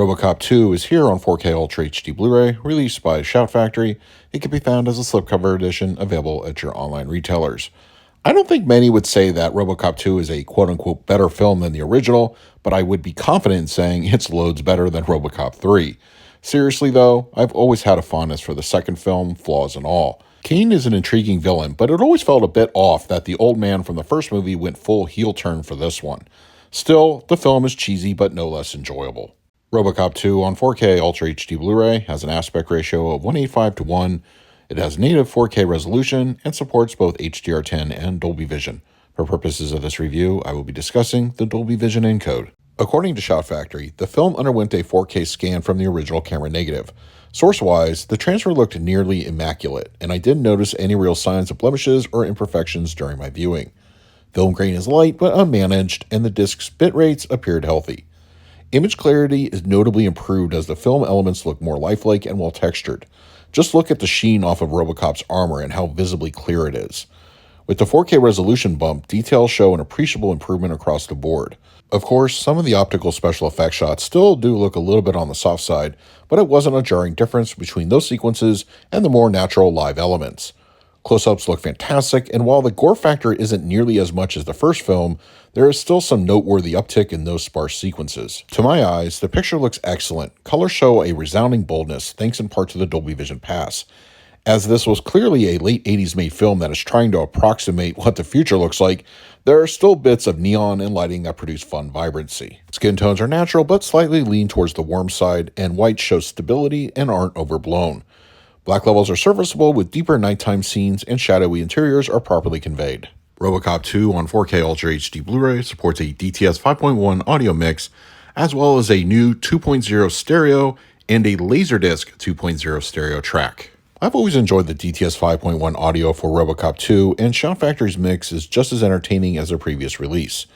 RoboCop 2 is here on 4K Ultra HD Blu-ray, released by Shout Factory. It can be found as a slipcover edition available at your online retailers. I don't think many would say that RoboCop 2 is a quote-unquote better film than the original, but I would be confident in saying it's loads better than RoboCop 3. Seriously though, I've always had a fondness for the second film, flaws and all. Kane is an intriguing villain, but it always felt a bit off that the old man from the first movie went full heel turn for this one. Still, the film is cheesy but no less enjoyable. RoboCop 2 on 4K Ultra HD Blu-ray has an aspect ratio of 185:1. It has native 4K resolution and supports both HDR10 and Dolby Vision. For purposes of this review, I will be discussing the Dolby Vision encode. According to Shout Factory, the film underwent a 4K scan from the original camera negative. Source-wise, the transfer looked nearly immaculate, and I didn't notice any real signs of blemishes or imperfections during my viewing. Film grain is light but unmanaged, and the disc's bit rates appeared healthy. Image clarity is notably improved as the film elements look more lifelike and well textured. Just look at the sheen off of RoboCop's armor and how visibly clear it is. With the 4K resolution bump, details show an appreciable improvement across the board. Of course, some of the optical special effects shots still do look a little bit on the soft side, but it wasn't a jarring difference between those sequences and the more natural live elements. Close-ups look fantastic, and while the gore factor isn't nearly as much as the first film, there is still some noteworthy uptick in those sparse sequences. To my eyes, the picture looks excellent. Colors show a resounding boldness, thanks in part to the Dolby Vision Pass. As this was clearly a late 80s made film that is trying to approximate what the future looks like, there are still bits of neon and lighting that produce fun vibrancy. Skin tones are natural but slightly lean towards the warm side, and whites show stability and aren't overblown. Black levels are serviceable with deeper nighttime scenes, and shadowy interiors are properly conveyed. RoboCop 2 on 4K Ultra HD Blu-ray supports a DTS 5.1 audio mix, as well as a new 2.0 stereo and a Laserdisc 2.0 stereo track. I've always enjoyed the DTS 5.1 audio for RoboCop 2, and Shout Factory's mix is just as entertaining as their previous release.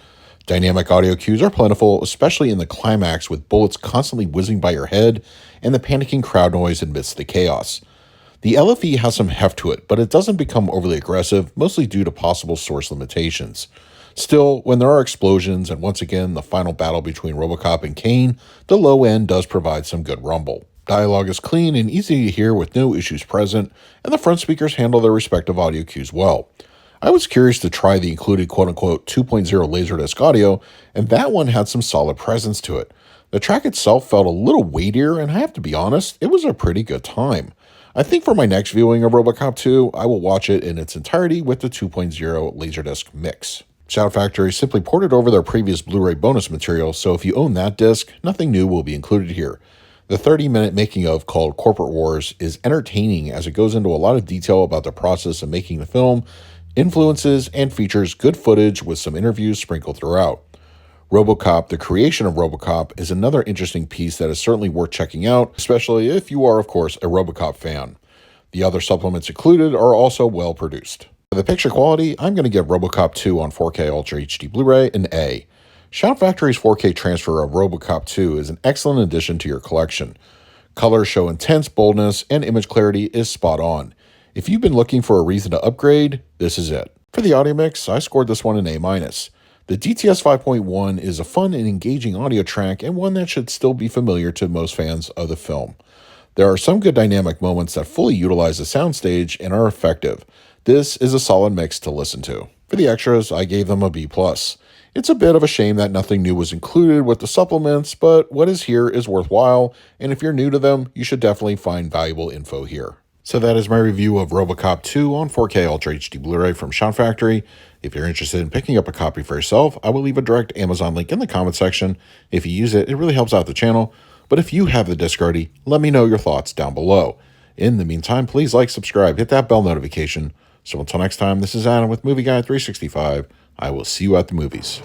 Dynamic audio cues are plentiful, especially in the climax with bullets constantly whizzing by your head and the panicking crowd noise amidst the chaos. The LFE has some heft to it, but it doesn't become overly aggressive, mostly due to possible source limitations. Still, when there are explosions and once again the final battle between RoboCop and Kane, the low end does provide some good rumble. Dialogue is clean and easy to hear with no issues present, and the front speakers handle their respective audio cues well. I was curious to try the included quote-unquote 2.0 Laserdisc audio, and that one had some solid presence to it. The track itself felt a little weightier, and I have to be honest, it was a pretty good time. I think for my next viewing of RoboCop 2, I will watch it in its entirety with the 2.0 Laserdisc mix. Shout Factory simply ported over their previous Blu-ray bonus material, so if you own that disc, nothing new will be included here. The 30-minute making of called Corporate Wars is entertaining as it goes into a lot of detail about the process of making the film, influences, and features good footage with some interviews sprinkled throughout. RoboCop, the creation of RoboCop, is another interesting piece that is certainly worth checking out, especially if you are, of course, a RoboCop fan. The other supplements included are also well produced. For the picture quality, I'm going to give RoboCop 2 on 4K Ultra HD Blu-ray an A. Shout Factory's 4K transfer of RoboCop 2 is an excellent addition to your collection. Colors show intense boldness, and image clarity is spot on. If you've been looking for a reason to upgrade, this is it. For the audio mix, I scored this one an A-. The DTS 5.1 is a fun and engaging audio track, and one that should still be familiar to most fans of the film. There are some good dynamic moments that fully utilize the soundstage and are effective. This is a solid mix to listen to. For the extras, I gave them a B+. It's a bit of a shame that nothing new was included with the supplements, but what is here is worthwhile, and if you're new to them, you should definitely find valuable info here. So that is my review of RoboCop 2 on 4K Ultra HD Blu-ray from Shout Factory. If you're interested in picking up a copy for yourself, I will leave a direct Amazon link in the comment section. If you use it, it really helps out the channel. But if you have the disc already, let me know your thoughts down below. In the meantime, please like, subscribe, hit that bell notification. So until next time, this is Adam with Movie Guy 365. I will see you at the movies.